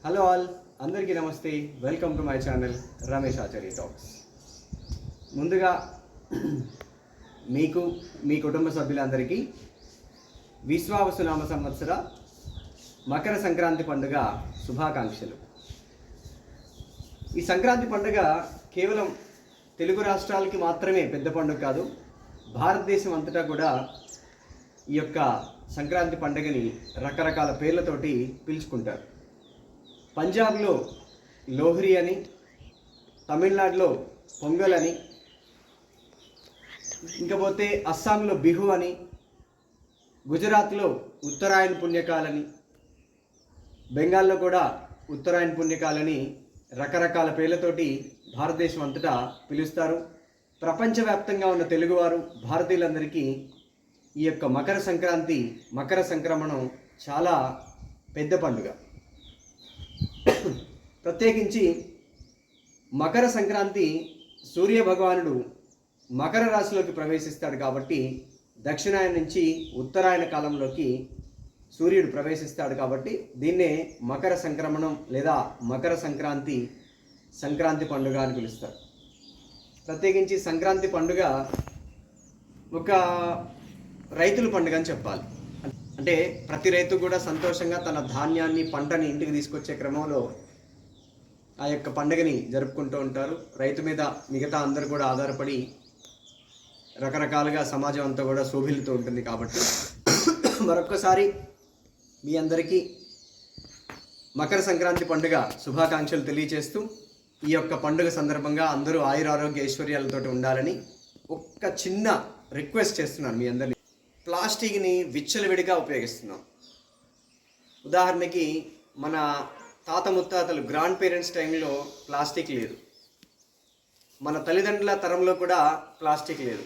Hello all, అందరికీ నమస్తే. Welcome to my channel Ramesh Acharya talks. ముందుగా మీకు మీ కుటుంబ సభ్యులందరికీ విశ్వావసునామ సంవత్సర మకర సంక్రాంతి పండుగ శుభాకాంక్షలు. ఈ సంక్రాంతి పండుగ కేవలం తెలుగు రాష్ట్రాలకి మాత్రమే పెద్ద పండుగ కాదు, భారతదేశం అంతటా కూడా ఈ యొక్క సంక్రాంతి పండుగని రకరకాల పేర్లతోటి పిలుచుకుంటారు. పంజాబ్లో లోహ్రీ అని, తమిళనాడులో పొంగల్ అని, ఇంకపోతే అస్సాంలో బిహు అని, గుజరాత్లో ఉత్తరాయణ పుణ్యకాలని, బెంగాల్లో కూడా ఉత్తరాయణ పుణ్యకాలని రకరకాల పేర్లతోటి భారతదేశం అంతటా పిలుస్తారు. ప్రపంచవ్యాప్తంగా ఉన్న తెలుగువారు భారతీయులందరికీ ఈ యొక్క మకర సంక్రమణం చాలా పెద్ద పండుగ. ప్రత్యేకించి మకర సంక్రాంతి సూర్య భగవానుడు మకర రాశిలోకి ప్రవేశిస్తాడు కాబట్టి దక్షిణాయన నుంచి ఉత్తరాయణ కాలంలోకి సూర్యుడు ప్రవేశిస్తాడు కాబట్టి దీన్నే మకర సంక్రమణం లేదా మకర సంక్రాంతి పండుగ అని పిలుస్తారు. ప్రత్యేకించి సంక్రాంతి పండుగ ఒక రైతుల పండుగ అని చెప్పాలి. అంటే ప్రతి రైతు కూడా సంతోషంగా తన ధాన్యాన్ని, పంటని ఇంటికి తీసుకొచ్చే క్రమంలో ఆ యొక్క పండుగని జరుపుకుంటూ ఉంటారు. రైతు మీద మిగతా అందరూ కూడా ఆధారపడి రకరకాలుగా సమాజం అంతా కూడా శోభిల్లుతూ ఉంటుంది. కాబట్టి మరొక్కసారి మీ అందరికీ మకర సంక్రాంతి పండుగ శుభాకాంక్షలు తెలియజేస్తూ, ఈ యొక్క పండుగ సందర్భంగా అందరూ ఆయురారోగ్య ఐశ్వర్యాలతో ఉండాలని ఒక్క చిన్న రిక్వెస్ట్ చేస్తున్నాను మీ అందరినీ. ప్లాస్టిక్ని విచ్చలవిడిగా ఉపయోగిస్తున్నాం. ఉదాహరణకి మన తాత ముత్తాతలు గ్రాండ్ పేరెంట్స్ టైంలో ప్లాస్టిక్ లేదు, మన తల్లిదండ్రుల తరంలో కూడా ప్లాస్టిక్ లేదు.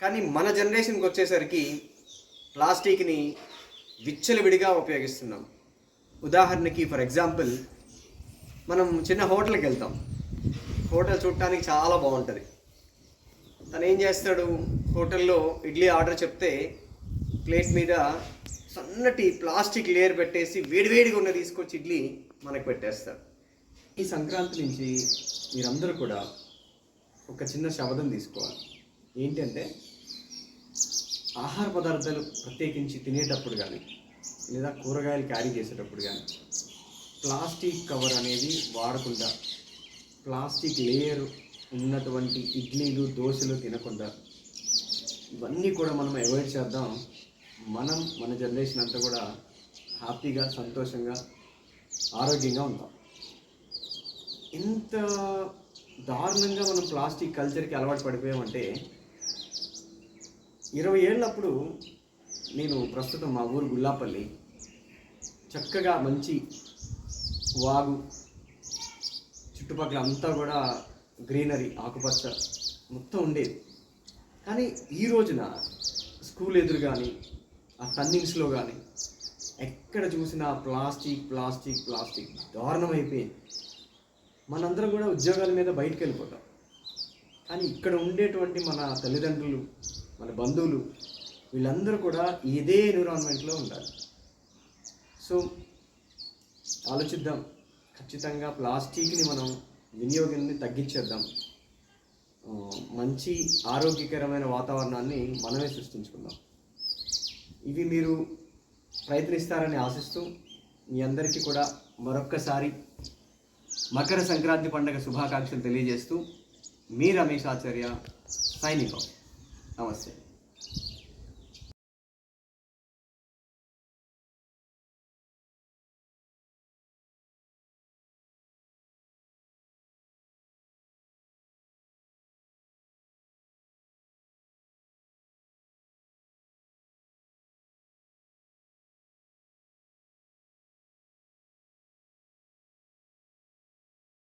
కానీ మన జనరేషన్కి వచ్చేసరికి ప్లాస్టిక్ని విచ్చలవిడిగా ఉపయోగిస్తున్నాం. ఉదాహరణకి ఫర్ ఎగ్జాంపుల్, మనం చిన్న హోటల్కి వెళ్తాం. హోటల్ చూడటానికి చాలా బాగుంటుంది. తను ఏం చేస్తాడు, హోటల్లో ఇడ్లీ ఆర్డర్ చెప్తే ప్లేట్ మీద సన్నటి ప్లాస్టిక్ లేయర్ పెట్టేసి వేడివేడిగా ఉన్న తీసుకొచ్చి ఇడ్లీ మనకు పెట్టేస్తారు. ఈ సంక్రాంతి నుంచి మీరందరూ కూడా ఒక చిన్న శపథం తీసుకోవాలి. ఏంటంటే ఆహార పదార్థాలు ప్రత్యేకించి తినేటప్పుడు కానీ లేదా కూరగాయలు క్యారీ చేసేటప్పుడు కానీ ప్లాస్టిక్ కవర్ అనేది వాడకుండా, ప్లాస్టిక్ లేయర్ ఉన్నటువంటి ఇడ్లీలు, దోశలు తినకుండా ఇవన్నీ కూడా మనం అవాయిడ్ చేద్దాం. మన జనరేషన్ అంతా కూడా హ్యాపీగా, సంతోషంగా, ఆరోగ్యంగా ఉంటాం. ఎంత దారుణంగా మనం ప్లాస్టిక్ కల్చర్కి అలవాటు పడిపోయామంటే, 20 ఏళ్ళప్పుడు నేను ప్రస్తుతం మా ఊరు గుల్లాపల్లి, చక్కగా మంచి వాగు, చుట్టుపక్కల అంతా కూడా గ్రీనరీ, ఆకుపచ్చ మొత్తం ఉండేది. కానీ ఈ రోజున స్కూల్ ఎదురు కానీ, ఆ టర్నింగ్స్లో కానీ ఎక్కడ చూసినా ప్లాస్టిక్ దారుణమైపోయింది. మనందరం కూడా ఉద్యోగాల మీద బయటకు వెళ్ళిపోతాం. కానీ ఇక్కడ ఉండేటువంటి మన తల్లిదండ్రులు, మన బంధువులు, వీళ్ళందరూ కూడా ఇదే ఎన్విరాన్మెంట్లో ఉండాలి. సో ఆలోచిద్దాం, ఖచ్చితంగా ప్లాస్టిక్ని మనం వినియోగాన్ని తగ్గించేద్దాం. మంచి ఆరోగ్యకరమైన వాతావరణాన్ని మనమే సృష్టించుకుందాం. ఇవి మీరు ప్రయత్నిస్తారని ఆశిస్తూ మీ అందరికీ కూడా మరొక్కసారి మకర సంక్రాంతి పండుగ శుభాకాంక్షలు తెలియజేస్తూ మీ రమేష్ ఆచార్య సైనింగ్ ఆఫ్. నమస్తే.